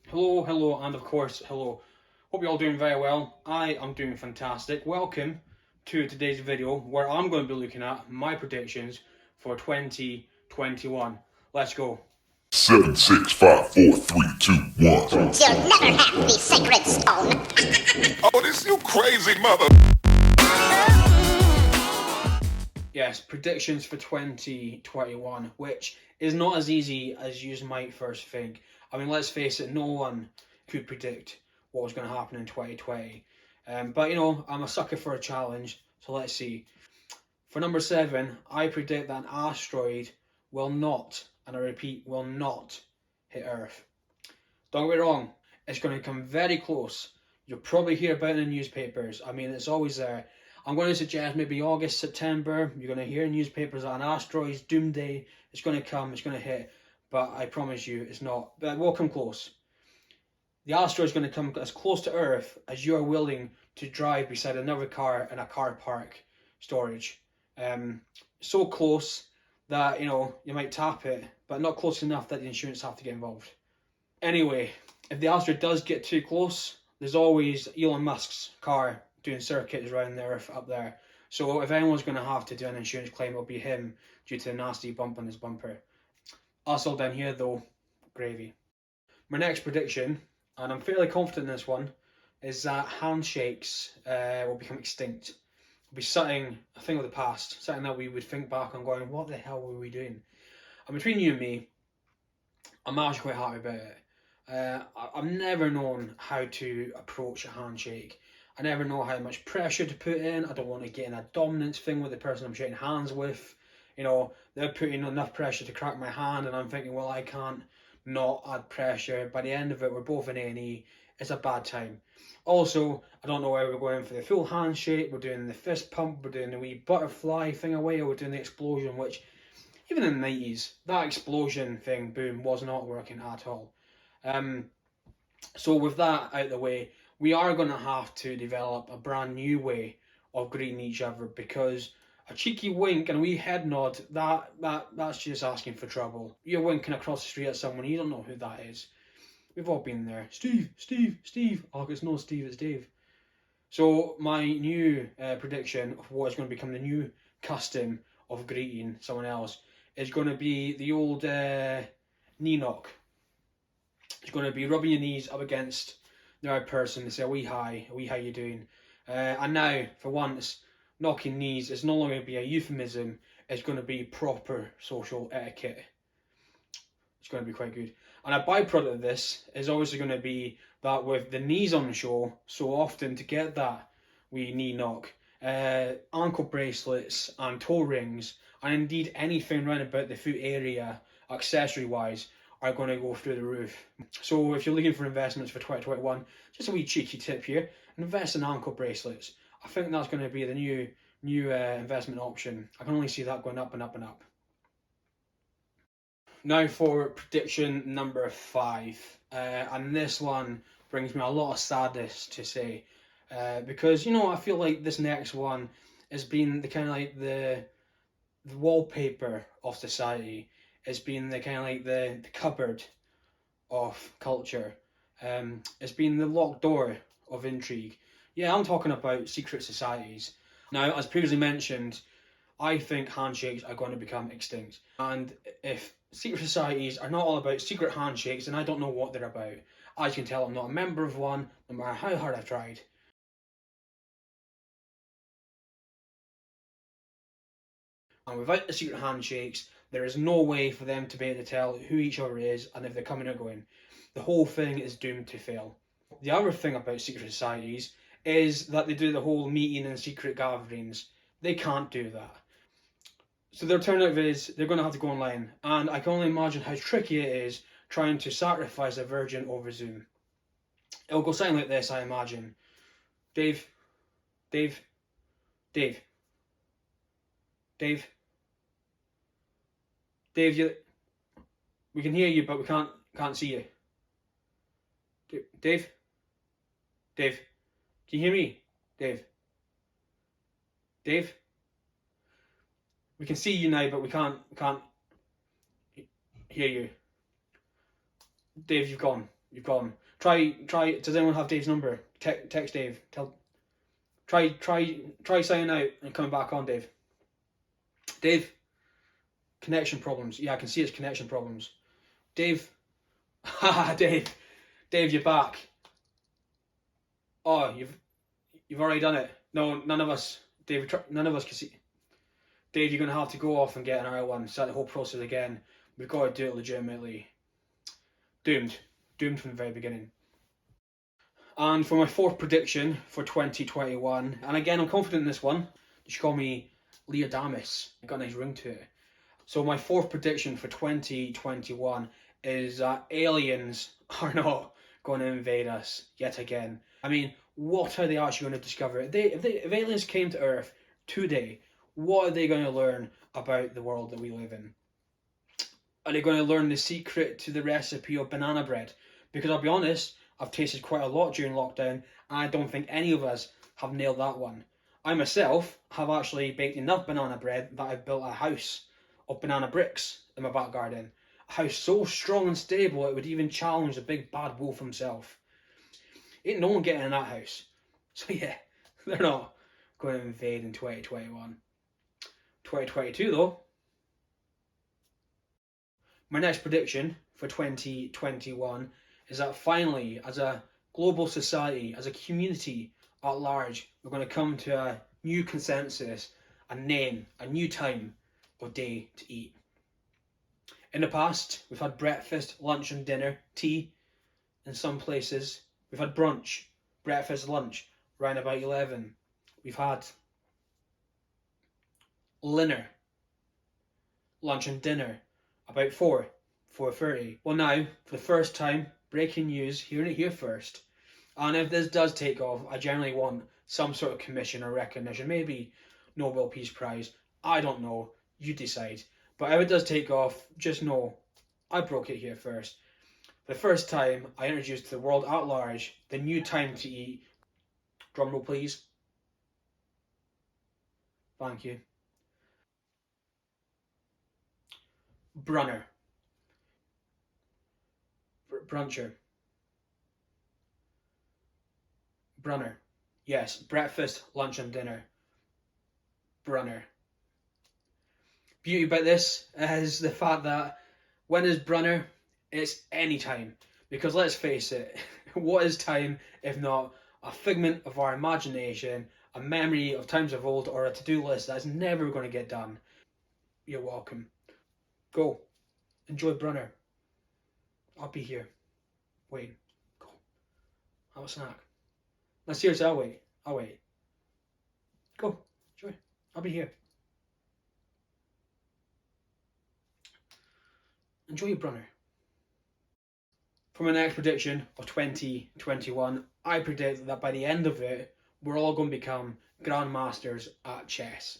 Hello, hello, and of course, hello. Hope you're all doing very well. I am doing fantastic. Welcome to today's video where I'm going to be looking at my predictions for 2021. Let's go. 7, 6, 5, 4, 3, 2, 1. You'll never have the sacred stone. Oh, this you crazy mother. Yes, predictions for 2021, which is not as easy as you might first think. I mean, let's face it, no one could predict what was going to happen in 2020. But I'm a sucker for a challenge, so let's see. For number 7, I predict that an asteroid will not, and I repeat, will not hit Earth. Don't get me wrong, it's going to come very close. You'll probably hear about it in the newspapers. I mean, it's always there. I'm going to suggest maybe August, September. You're going to hear in newspapers that an asteroid's doomsday. It's going to come, it's going to hit. But I promise you, it's not. But it will come close. The asteroid's going to come as close to Earth as you are willing to drive beside another car in a car park storage. So close that you might tap it, but not close enough that the insurance have to get involved. Anyway, if the asteroid does get too close, there's always Elon Musk's car doing circuits around the Earth up there. So if anyone's going to have to do an insurance claim, it'll be him due to the nasty bump on his bumper. Us all down here though, gravy. My next prediction, and I'm fairly confident in this one, is that handshakes will become extinct. It'll be something, a thing of the past, something that we would think back on going, what the hell were we doing? And between you and me, I'm actually quite happy about it. I've never known how to approach a handshake. I never know how much pressure to put in. I don't want to get in a dominance thing with the person I'm shaking hands with. They're putting enough pressure to crack my hand, and I'm thinking, well, I can't not add pressure. By the end of it, we're both in A&E. It's a bad time. Also, I don't know whether we're going for the full handshake, we're doing the fist pump, we're doing the wee butterfly thing away, or we're doing the explosion, which, even in the 90s, that explosion thing, boom, was not working at all. So with that out of the way, we are going to have to develop a brand new way of greeting each other, because a cheeky wink and a wee head nod, that's just asking for trouble. You're winking across the street at someone, you don't know who that is. We've all been there. Steve, Steve, Steve. Oh, it's no Steve, it's Dave. So my new prediction of what is going to become the new custom of greeting someone else is going to be the old knee knock. It's going to be rubbing your knees up against the other person to say a wee hi, how you doing? And now, for once, knocking knees is no longer going to be a euphemism, it's going to be proper social etiquette. It's going to be quite good. And a byproduct of this is obviously going to be that with the knees on the show, so often to get that wee knee knock, ankle bracelets and toe rings, and indeed anything round about the foot area, accessory-wise, are going to go through the roof. So if you're looking for investments for 2021, just a wee cheeky tip here, invest in ankle bracelets. I think that's going to be the new investment option. I can only see that going up and up and up. Now for prediction number 5, and this one brings me a lot of sadness to say, because I feel like this next one has been the kind of like the wallpaper of society. It's been the kind of like the cupboard of culture. It's been the locked door of intrigue. Yeah, I'm talking about secret societies. Now, as previously mentioned, I think handshakes are going to become extinct. And if secret societies are not all about secret handshakes, then I don't know what they're about. As you can tell, I'm not a member of one, no matter how hard I've tried. And without the secret handshakes, there is no way for them to be able to tell who each other is and if they're coming or going. The whole thing is doomed to fail. The other thing about secret societies is that they do the whole meeting and secret gatherings. They can't do that. So their alternative is they're going to have to go online. And I can only imagine how tricky it is trying to sacrifice a virgin over Zoom. It'll go something like this, I imagine. Dave, Dave, Dave, Dave, Dave, we can hear you, but we can't see you. Dave, Dave, can you hear me? Dave, Dave, we can see you now, but we can't hear you. Dave, you've gone. You've gone. Try. Does anyone have Dave's number? Text Dave. Try signing out and coming back on, Dave. Dave. Connection problems. Yeah, I can see it's connection problems. Dave. Haha, Dave. Dave, you're back. Oh, you've already done it. No, none of us. Dave, none of us can see. Dave, you're gonna have to go off and get another one. Start the whole process again. We've got to do it legitimately. Doomed from the very beginning. And for my fourth prediction for 2021, and again, I'm confident in this one. You should call me Leodamus. It got a nice ring to it. So my fourth prediction for 2021 is that aliens are not going to invade us yet again. I mean, what are they actually going to discover? If aliens came to Earth today, what are they going to learn about the world that we live in? Are they going to learn the secret to the recipe of banana bread? Because I'll be honest, I've tasted quite a lot during lockdown, and I don't think any of us have nailed that one. I myself have actually baked enough banana bread that I've built a house of banana bricks in my back garden. A house so strong and stable it would even challenge the big bad wolf himself. Ain't no one getting in that house. So yeah, they're not going to invade in 2021. 2022 though. My next prediction for 2021 is that finally, as a global society, as a community at large, we're going to come to a new consensus, a name, a new time of day to eat. In the past, we've had breakfast, lunch and dinner, tea in some places. We've had brunch, breakfast, lunch, around about 11. We've had dinner, lunch and dinner, about 4:30. Well now, for the first time, breaking news, hearing it here first. And if this does take off, I generally want some sort of commission or recognition, maybe Nobel Peace Prize. I don't know, you decide. But if it does take off, just know I broke it here first. For the first time, I introduced to the world at large the new time to eat. Drumroll please. Thank you. Brunner. Bruncher. Brunner. Yes, breakfast, lunch and dinner. Brunner. Beauty about this is the fact that when is Brunner, it's any time. Because let's face it, what is time if not a figment of our imagination, a memory of times of old, or a to-do list that's never going to get done? You're welcome. Go. Enjoy Brunner. I'll be here. Wait. Go. Have a snack. No, seriously, I'll wait. I'll wait. Go. Enjoy. I'll be here. Enjoy your Brunner. For my next prediction of 2021, I predict that by the end of it, we're all going to become grandmasters at chess.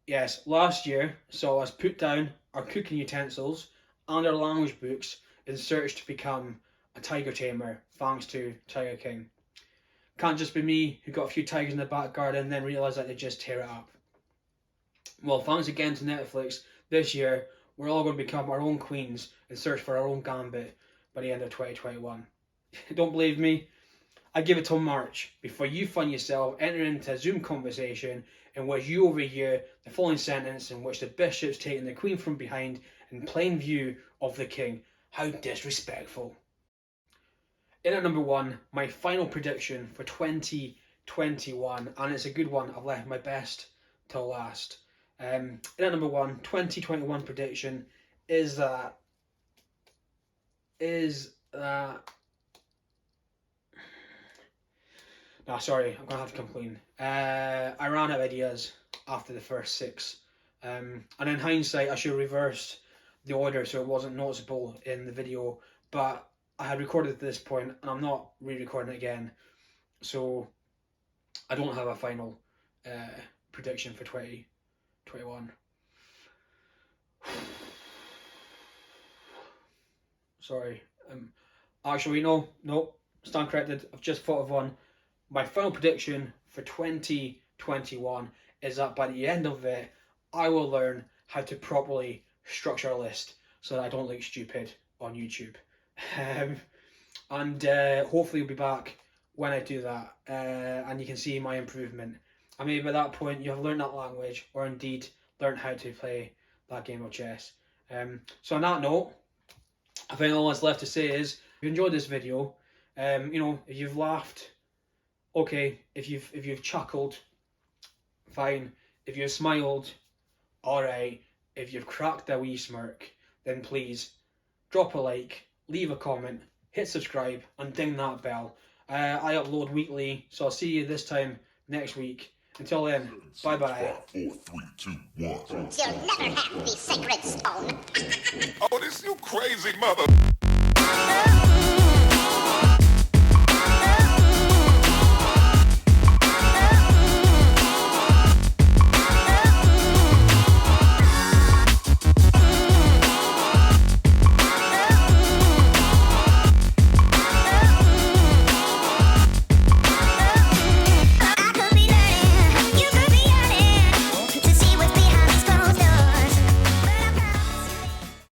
Yes, last year saw us put down our cooking utensils and our language books in search to become a tiger tamer, thanks to Tiger King. Can't just be me who got a few tigers in the back garden and then realised that they just tear it up. Well, thanks again to Netflix, this year we're all going to become our own queens and search for our own gambit by the end of 2021. Don't believe me? I give it till March before you find yourself entering into a Zoom conversation in which you overhear the following sentence in which the bishop's taking the queen from behind in plain view of the king. How disrespectful. In at number one, my final prediction for 2021, and it's a good one, I've left my best till last. In at number one, 2021 prediction is that no, sorry, I'm gonna have to come clean. I ran out of ideas after the first six, and in hindsight, I should have reversed the order so it wasn't noticeable in the video. But I had recorded at this point, and I'm not re-recording it again, so I don't have a final prediction for 2021. Sorry. Actually, no, stand corrected. I've just thought of one. My final prediction for 2021 is that by the end of it, I will learn how to properly structure a list so that I don't look stupid on YouTube. And hopefully you'll be back when I do that, and you can see my improvement. I mean, by that point, you have learned that language, or indeed learned how to play that game of chess. So on that note, I think all that's left to say is, if you enjoyed this video, you know, if you've laughed, okay. If you've chuckled, fine. If you've smiled, alright. If you've cracked a wee smirk, then please drop a like, leave a comment, hit subscribe, and ding that bell. I upload weekly, so I'll see you this time next week. Until then, bye bye. 5, 4, 3, 2, 1. You'll never have the sacred stone. Oh, this you crazy mother.